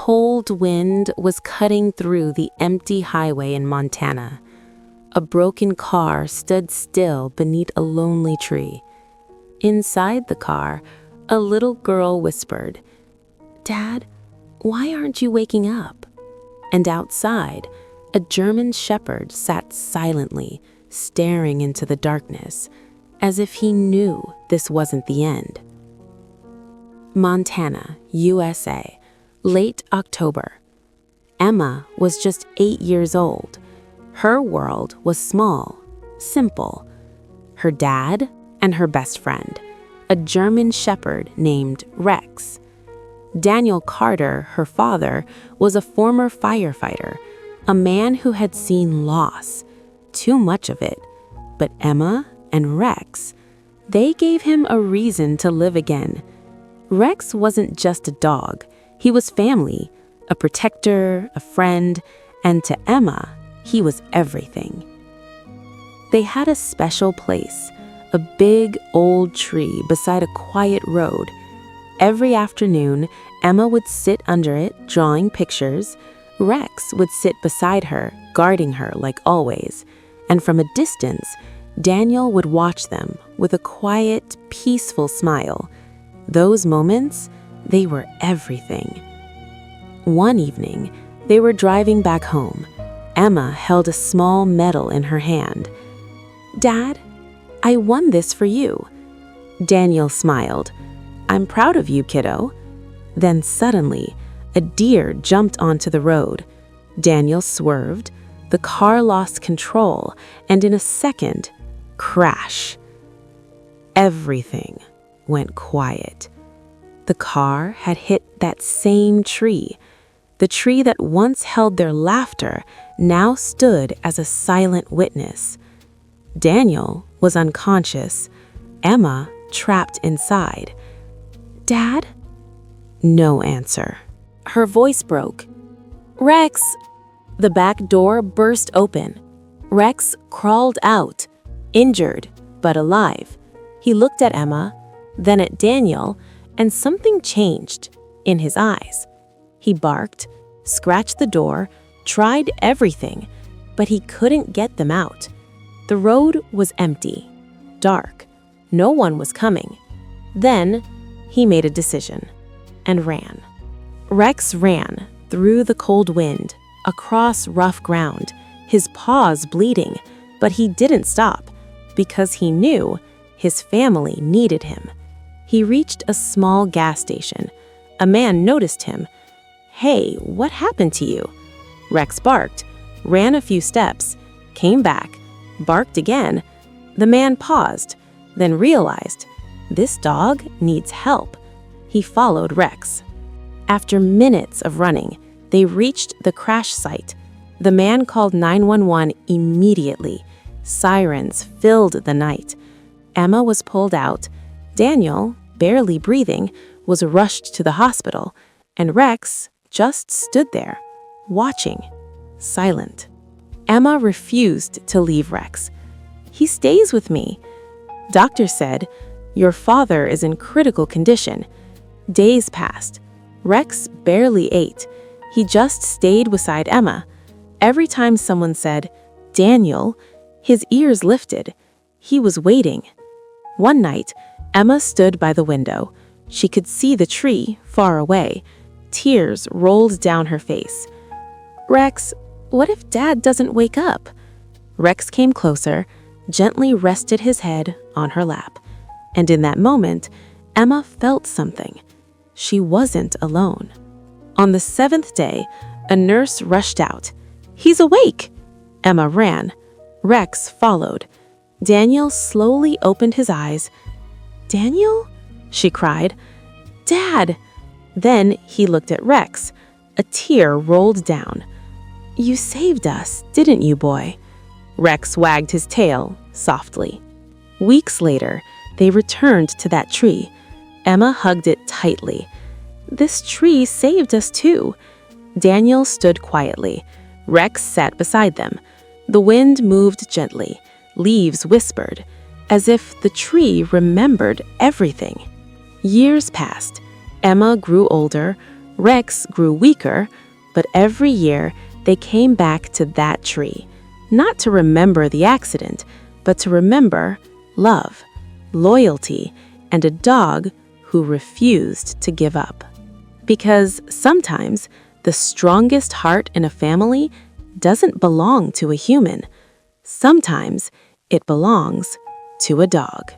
cold wind was cutting through the empty highway in Montana. A broken car stood still beneath a lonely tree. Inside the car, a little girl whispered, "Dad, why aren't you waking up?" And outside, a German shepherd sat silently, staring into the darkness, as if he knew this wasn't the end. Montana, USA, late October. Emma was just 8 years old. Her world was small, simple. Her dad and her best friend, a German shepherd named Rex. Daniel Carter, her father, was a former firefighter, a man who had seen loss, too much of it. But Emma and Rex, they gave him a reason to live again. Rex wasn't just a dog. He was family, a protector, a friend, and to Emma, he was everything. They had a special place, a big old tree beside a quiet road. Every afternoon, Emma would sit under it, drawing pictures. Rex would sit beside her, guarding her like always. And from a distance, Daniel would watch them with a quiet, peaceful smile. Those moments, they were everything. One evening, they were driving back home. Emma held a small medal in her hand. "Dad, I won this for you." Daniel smiled. "I'm proud of you, kiddo." Then suddenly, a deer jumped onto the road. Daniel swerved. The car lost control, and in a second, crash. Everything went quiet. The car had hit that same tree. The tree that once held their laughter now stood as a silent witness. Daniel was unconscious. Emma trapped inside. "Dad?" No answer. Her voice broke. "Rex!" The back door burst open. Rex crawled out, injured but alive. He looked at Emma, then at Daniel, and something changed in his eyes. He barked, scratched the door, tried everything, but he couldn't get them out. The road was empty, dark. No one was coming. Then he made a decision and ran. Rex ran through the cold wind, across rough ground, his paws bleeding, but he didn't stop because he knew his family needed him. He reached a small gas station. A man noticed him. "Hey, what happened to you?" Rex barked, ran a few steps, came back, barked again. The man paused, then realized, this dog needs help. He followed Rex. After minutes of running, they reached the crash site. The man called 911 immediately. Sirens filled the night. Emma was pulled out. Daniel, barely breathing, was rushed to the hospital, and Rex just stood there, watching, silent. Emma refused to leave Rex. "He stays with me." Doctor said, "Your father is in critical condition." Days passed. Rex barely ate. He just stayed beside Emma. Every time someone said, "Daniel," his ears lifted. He was waiting. One night, Emma stood by the window. She could see the tree far away. Tears rolled down her face. "Rex, what if Dad doesn't wake up?" Rex came closer, gently rested his head on her lap. And in that moment, Emma felt something. She wasn't alone. On the 7th day, a nurse rushed out. "He's awake!" Emma ran. Rex followed. Daniel slowly opened his eyes. "Daniel?" she cried. "Dad!" Then he looked at Rex. A tear rolled down. "You saved us, didn't you, boy?" Rex wagged his tail softly. Weeks later, they returned to that tree. Emma hugged it tightly. "This tree saved us too." Daniel stood quietly. Rex sat beside them. The wind moved gently. Leaves whispered, as if the tree remembered everything. Years passed. Emma grew older. Rex grew weaker, but every year they came back to that tree, not to remember the accident, but to remember love, loyalty, and a dog who refused to give up. Because sometimes the strongest heart in a family doesn't belong to a human. Sometimes it belongs to a dog.